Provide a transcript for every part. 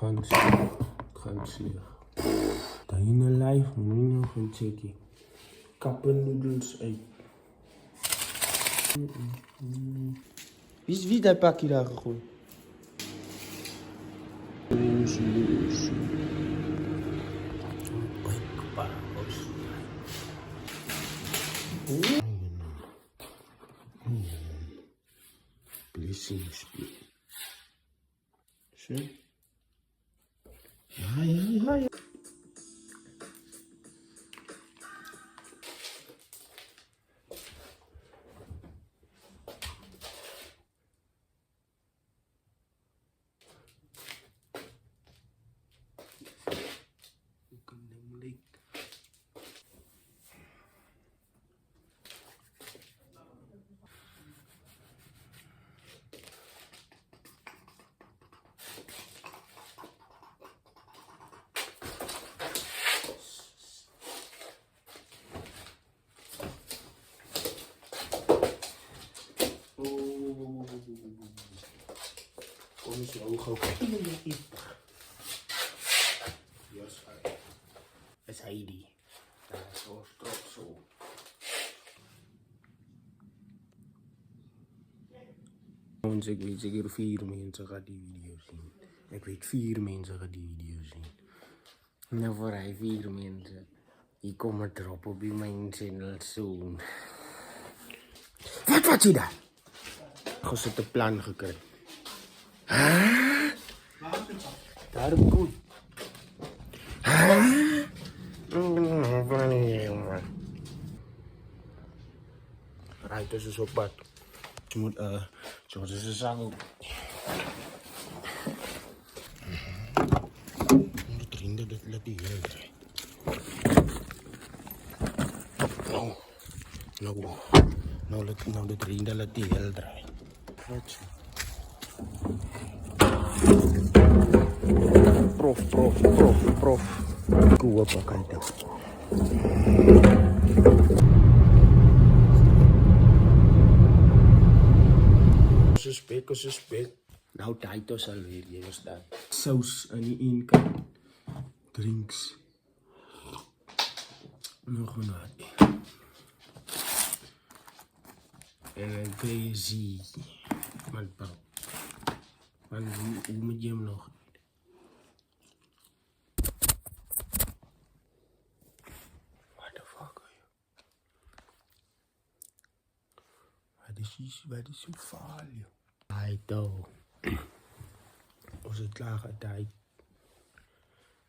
Ganz leeg. Deine lijf moet je nog gaan checken. Kappennoedels uit. Wie heeft dat pakje daar gegooid? Blessings. Zo. Ja. Kom eens je ogen open. Jas uit. Dat is Heidi. Daar is zo trots op. Jongens, ik weet zeker 4 mensen gaan die video zien. Ik weet 4 mensen gaan die video zien. Nou, voor hij 4 mensen. Die komen erop op je mijn channel zo. Wat zie je daar? Gewoon zit een plan gekregen. Daar heb ik goed. Rijdt tussen zo'n pad. Je moet, zo is de zang ook. De vrienden, dat laat die heel zijn. Nou, de vrienden laat die heel draaien. Wat zo. Prof. Koe pakken dit. Ze spek. Nou, tijd is alweer, jy verstaan. Saus aan die een kant. Drinks. Nog een wat. En een crazy. Man, bro. Man, hoe moet je hem nog? What the fuck, Wat is zo faal, joh? Hij toch. Als het lage tijd.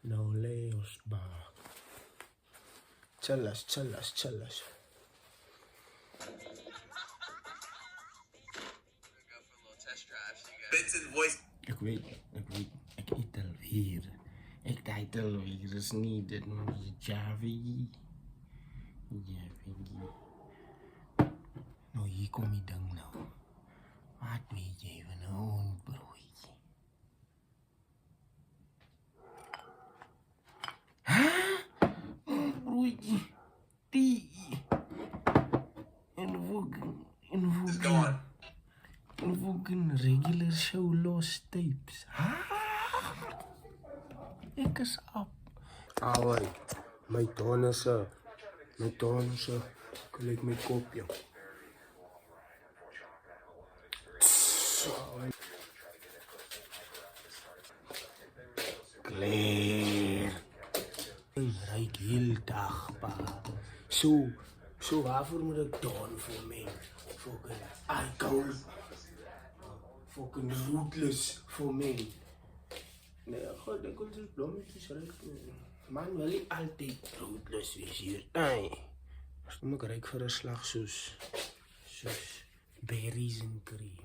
Nou, Leos bak. Chillas. Ik weet, ik eet alweer. Ik eet alweer, is niet dit, maar Javi. Nou, hier kom je dan nou. Wat weet je even nou, een broodje? Een broodje, die. En fucking regular show lost tapes. Ik is op. Awai, mijn tonen klik mijn kopje. Klaar. Rijk heel dag, pa. Zo waarvoor moet ik doen voor mij? Fucking alcohol. Fucking rootless voor mij. Nee, god, ik wil dus blommetjes ruiken. Man wil niet altijd rootless wees hier. Nee. Dan moet ik rijk voor een slag soos berries en cream.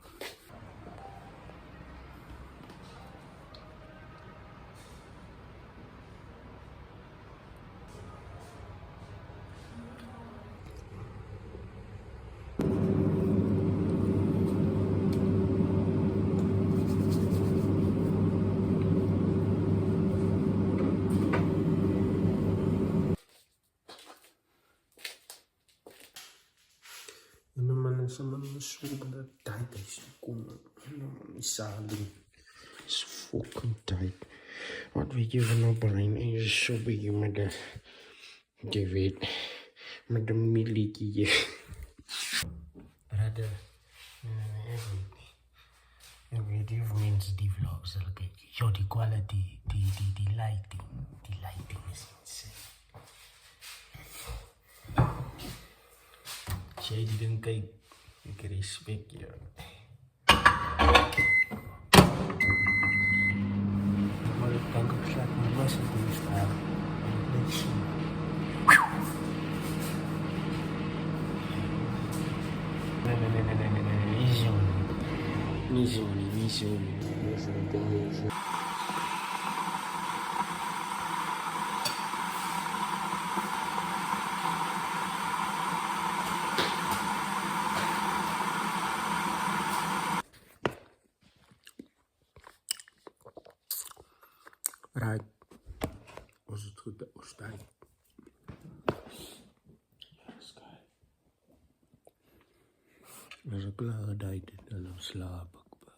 Sama sudah tight is komen. Saling is fucking tight. Wat weet je van op brein? En je zo beetje met de, je weet, met de milikie. Brother, ik weet niet of mensen die vlogs zullen kijken. Yo, die quality, die lighting is insane. Als jij die dan kijkt, ik respect je. Maar ik denk ook slecht mijn wassen doen staan. Let's see. Nee, niet zo. Niet zo. Right. Was het goed dat was tijd? Als ik klaar deed, dan slaap ik.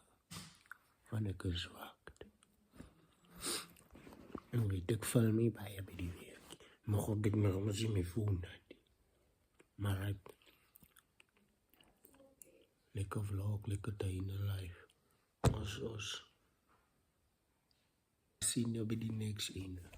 Van ik is zwak. En weet ik val mee bij je bij die werk. Maar god, ik nog eens in mijn phone. Maar ik... Lekker vlog, lekker tijd in de life. Os. Zien je bij die next ene.